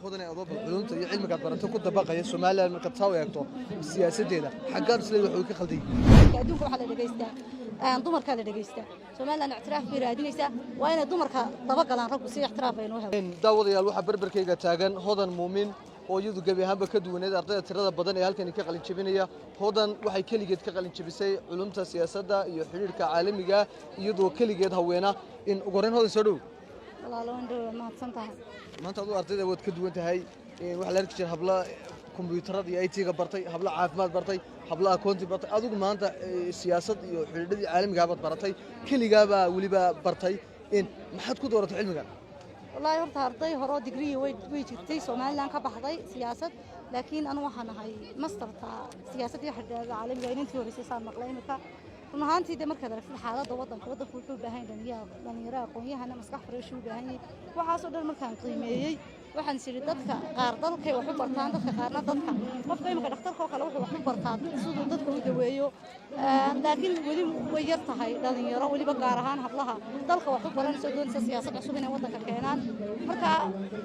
خذني أضرب علومته علمك أتبرته كنت بقى الصومالي من قد سوى يكتو السياسة دينا حقار سلي وحوي خلدي أدوك على دقيستا دمر كان دقيستا صومالي أنا اعتراف بيرادينيسا وأنا دمر طبقة لان رب سي اعتراف بينوها داود يا الواحد بربر كيجا تاجن هذا مؤمن وجود جبي هم بكدونا أرضية ترى بدن هل كان يكقل شبينية هذا وحي كل جد كقل شبيسي علومته السياسة ده يحرر كعالمي جا يدو كل جد هوينا إن قرن هذا سرو والله لو عنده ما تصنتها ما أنت أدو أرضية ود كدونا هاي وحلا ركشر هبلا كمبيوترات أي تيجا برتي هبلا عافمات برتي هبلا كونتي برتي أدو ما أنت السياسة يحرر عالمي جابت برتي كل جابا ولي برتي إن ما حد كدورة علمي والله يرت هرتي هرو دقري ويجتي سومالي لان كبحضي سياسة لكن أنا وحنا هاي مستر سياسة يحد العالم جايين تيوري سياسة مقلين مكا ونهانتي ده مركز في الحالة ضوضن كوضن كل بهاي دنيا قوية هنا مسكح فريشو بهاي وحاصل المكان قيمي waxaan siri dadka qaar dalkay wax u bartaan dadka qaarna dadka qofka imika dhakhtarka oo kale wuxuu wax u bartaa sidoo dadka u daweeyo laakiin wali way yar tahay dhalinyaro waliba gaar ahaan hablaha dalka wax u baranayso doonaysa siyaasad cusub inay wadanka keenaan marka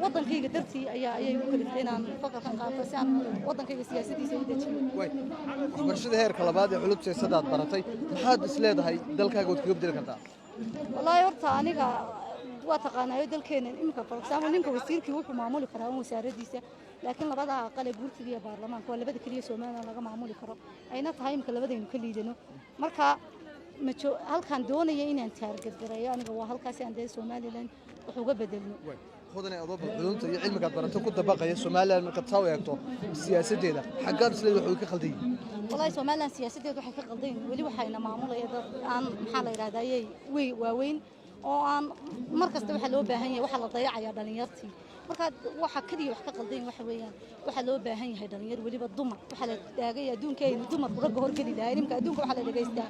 wadankayga dartii ayay u kaliftay inaan fakarkan qaato si aan wadankayga siyaasadiisa u dejiyo waxbarashada heerka labaad ee culubta siyaasadda baratay maxaad isleedahay dalkaaga oo kaga bedeli kartaa wallahi horta aniga واتقانا يدل كين إمك فرقسام ونينك وسير كي وحنا معمول كرام وسارديسة لكن لبعضها قال يقول كلية برلمان ولا بدك كلية سومانا لقى معمول كرام أين تهايم كلا بدك كل يدنو مركا مشو هل كان دون يين أنت هرقد جريا أنا جوا هل كاسي عند سومالي لين وحوجة بدلنا خذني أضرب علومته علمك أتبرته كنت بقى الصومالي من قد سوى يكتو السياسة دينا حقار سلي وحوي خلدي والله سومالي السياسة دي وحي خلدين ولي وحينا معمول يدا عن حالة إرادة وي وين oo aan markasta waxa loo baahan yahay waxa la dayacayaa dhalinyartii marka waxa kaliya wax ka qaldan waxa weeyaan waxa loo baahan yahay dhalinyar waliba dumar waxa la taagay adduunkeena dumar rag hor kali lahayn imka adduunka waxa la dhageystaa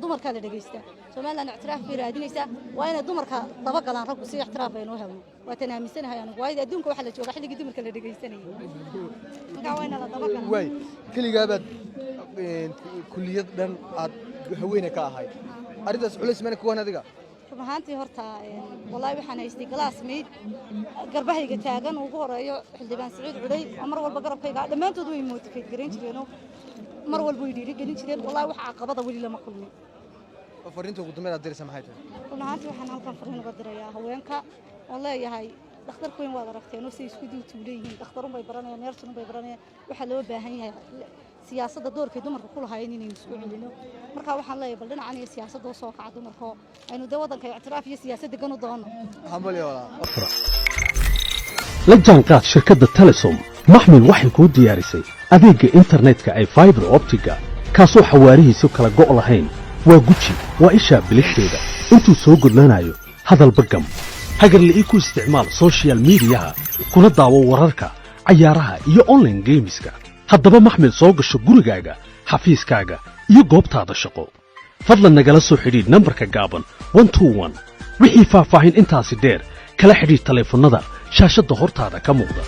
dumarka la dhageystaa Soomaaliland اعتراaf bay raadinaysa waa in dumarka dabagalaan rag si اعتراaf ay noo hawo waa tanaamisanahay anigu waa adduunka waxa la jooga xilliga dumarka la dhageysanayay marka waa in la dabagalaan way kaliya baad kulliyad dhan aad haweeney ka ahay aridaas culeys mana ku wanadiga rumaantii horta wallahi waxaan haystay classmate garbahayga taagan ugu horeeyo xildhibaan Saciid Culay mar walba garabkayga dhamaantood way motivate gareyn jireen mar walba way dhiiri gelin jireen wallahi wax caqabada wali lama kulmin fariinta ugu dambeeyay dirsan maxay tahay rumaantii waxaan halkan fariin uga dirayaa haweenka oo leeyahay dhakhtarku in waad aragteen oo si isku duuleeyeen dhakhtarun bay baranayaan neersun bay baranayaan waxa loo baahan yahay siyaasadda doorkay dumarka ku lahaayeen inay isku celino marka waxaan leeyahay bal dhinacan iyo siyaasadda soo kaca dumarka aynu wadanka اعتراaf iyo siyaasadda gano doono hambalyo wala la jaanqaad shirkadda Telesom maxmil waxay ku diyaarisay adeegga internetka ay fiber optiga kaasoo xawaarihiisu kala go' lahayn waa guji waa isha biligteeda intuu soo gudlanayo hadalba gam hagarlii ku isticmaal social media kuna daawo wararka ciyaaraha iyo online gameska haddaba maxmil soo gasho gurigaaga xafiiskaaga iyo goobtaada shaqo fadlan nagala soo xidhiidh nambarka gaaban 121 wixii faahfaahin intaasi dheer kala xidhiidh taleefannada shaashadda hortaada ka muuqda